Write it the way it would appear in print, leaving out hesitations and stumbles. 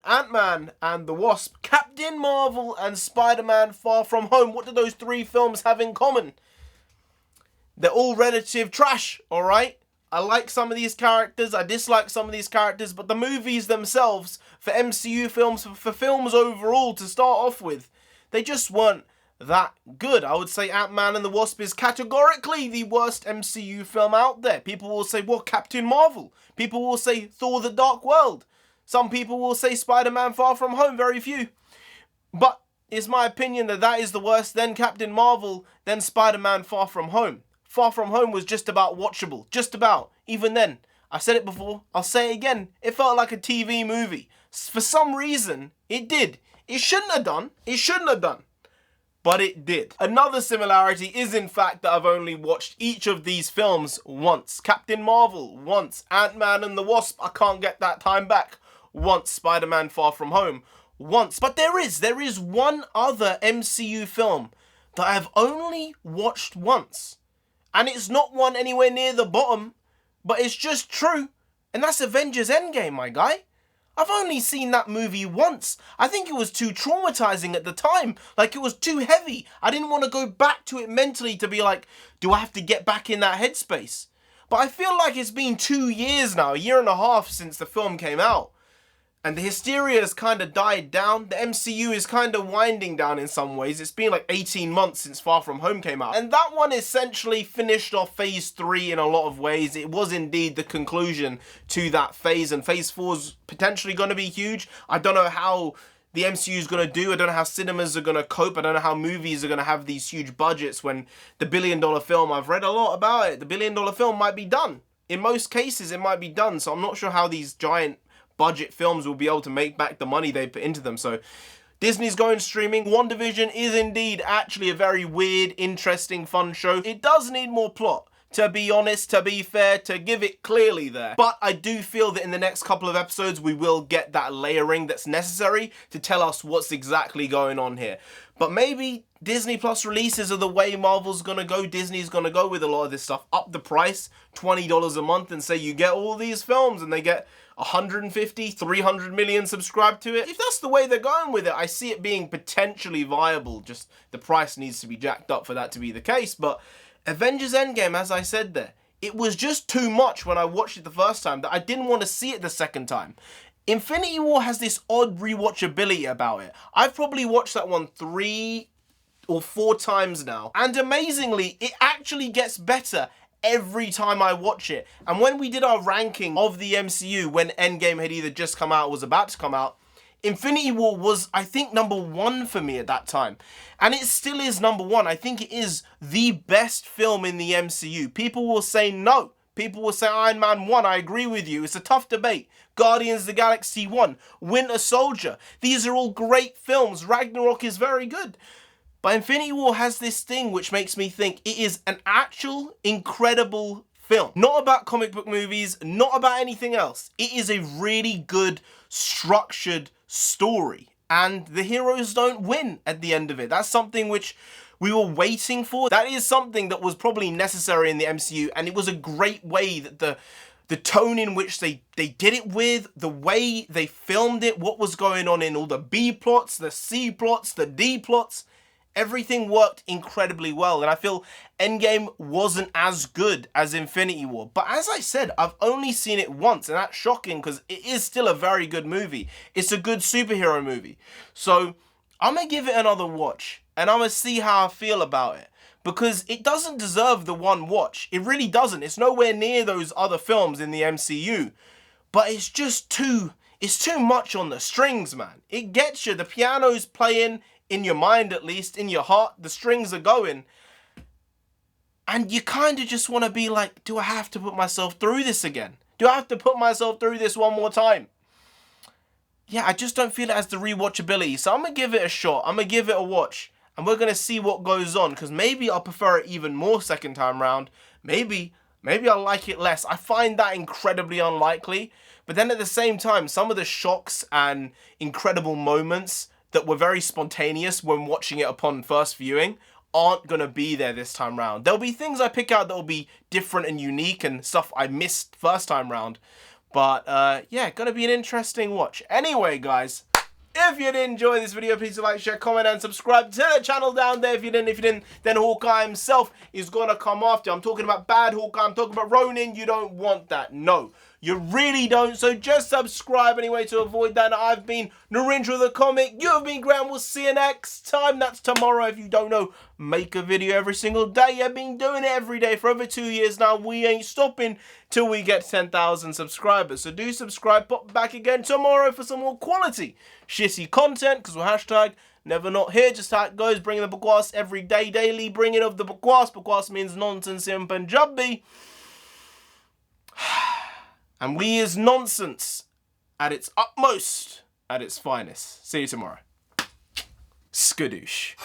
Ant-Man and the Wasp, Captain Marvel, and Spider-Man Far From Home. What do those three films have in common? They're all relative trash, alright? I like some of these characters, I dislike some of these characters, but the movies themselves, for MCU films, for films overall to start off with, they just weren't that good. I would say Ant-Man and the Wasp is categorically the worst MCU film out there. People will say, well, Captain Marvel. People will say Thor the Dark World. Some people will say Spider-Man Far From Home, very few. But it's my opinion that that is the worst, then Captain Marvel, then Spider-Man Far From Home. Far From Home was just about watchable. Just about. Even then. I said it before. I'll say it again. It felt like a TV movie. For some reason, it did. It shouldn't have done. It shouldn't have done. But it did. Another similarity is in fact that I've only watched each of these films once. Captain Marvel, once. Ant-Man and the Wasp, I can't get that time back. Once. Spider-Man Far From Home, once. But there is one other MCU film that I've only watched once. And it's not one anywhere near the bottom, but it's just true. And that's Avengers Endgame, my guy. I've only seen that movie once. I think it was too traumatizing at the time. Like, it was too heavy. I didn't want to go back to it mentally to be like, do I have to get back in that headspace? But I feel like it's been 2 years now, a year and a half since the film came out. And the hysteria has kind of died down. The MCU is kind of winding down in some ways. It's been like 18 months since Far From Home came out. And that one essentially finished off Phase 3 in a lot of ways. It was indeed the conclusion to that phase. And Phase 4 is potentially going to be huge. I don't know how the MCU is going to do. I don't know how cinemas are going to cope. I don't know how movies are going to have these huge budgets when the billion-dollar film, I've read a lot about it, the billion-dollar film might be done. In most cases, it might be done. So I'm not sure how these giant budget films will be able to make back the money they put into them. So Disney's going streaming. WandaVision is indeed actually a very weird, interesting, fun show. It does need more plot, to be honest, to be fair, to give it clearly there. But I do feel that in the next couple of episodes, we will get that layering that's necessary to tell us what's exactly going on here. But maybe Disney Plus releases are the way Marvel's gonna go. Disney's gonna go with a lot of this stuff. Up the price, $20 a month, and say you get all these films, and they get 150, 300 million subscribed to it. If that's the way they're going with it, I see it being potentially viable. Just the price needs to be jacked up for that to be the case. But Avengers Endgame, as I said there, it was just too much when I watched it the first time that I didn't want to see it the second time. Infinity War has this odd rewatchability about it. I've probably watched that one 3 or 4 times now. And amazingly, it actually gets better every time I watch it. And when we did our ranking of the MCU, when Endgame had either just come out or was about to come out, Infinity War was, I think, #1 for me at that time. And it still is #1. I think it is the best film in the MCU. People will say no. People will say Iron Man 1, I agree with you. It's a tough debate. Guardians of the Galaxy 1, Winter Soldier. These are all great films. Ragnarok is very good. But Infinity War has this thing which makes me think it is an actual incredible film. Not about comic book movies, not about anything else. It is a really good, structured story. And the heroes don't win at the end of it. That's something which we were waiting for. That is something that was probably necessary in the MCU, and it was a great way that the tone in which they did it with, the way they filmed it, what was going on in all the B plots, the C plots, the D plots, everything worked incredibly well. And I feel Endgame wasn't as good as Infinity War. But as I said, I've only seen it once, and that's shocking because it is still a very good movie. It's a good superhero movie. So I'm going to give it another watch, and I'm going to see how I feel about it. Because it doesn't deserve the one watch. It really doesn't. It's nowhere near those other films in the MCU. But it's just it's too much on the strings, man. It gets you. The piano's playing, in your mind at least, in your heart. The strings are going. And you kind of just want to be like, do I have to put myself through this again? Do I have to put myself through this one more time? Yeah, I just don't feel it has the rewatchability. So I'm going to give it a shot. I'm going to give it a watch. And we're going to see what goes on. Because maybe I'll prefer it even more second time round. Maybe I'll like it less. I find that incredibly unlikely. But then at the same time, some of the shocks and incredible moments that were very spontaneous when watching it upon first viewing aren't going to be there this time round. There'll be things I pick out that will be different and unique and stuff I missed first time round. But yeah, gonna be an interesting watch. Anyway, guys, if you did enjoy this video, please like, share, comment, and subscribe to the channel down there. If you didn't, then Hawkeye himself is gonna come after you. I'm talking about bad Hawkeye. I'm talking about Ronin. You don't want that. No, you really don't. So just subscribe anyway to avoid that. I've been NarendraTheComic. You have been Graham. We'll see you next time. That's tomorrow. If you don't know, make a video every single day. I've been doing it every day for over 2 years now. We ain't stopping till we get 10,000 subscribers. So do subscribe. Pop back again tomorrow for some more quality shitty content, because we're hashtag never not here, just how it goes, bringing the bakwas every day, daily, bringing of the bakwas. Bakwas means nonsense in Punjabi. And we is nonsense at its utmost, at its finest. See you tomorrow. Skadoosh.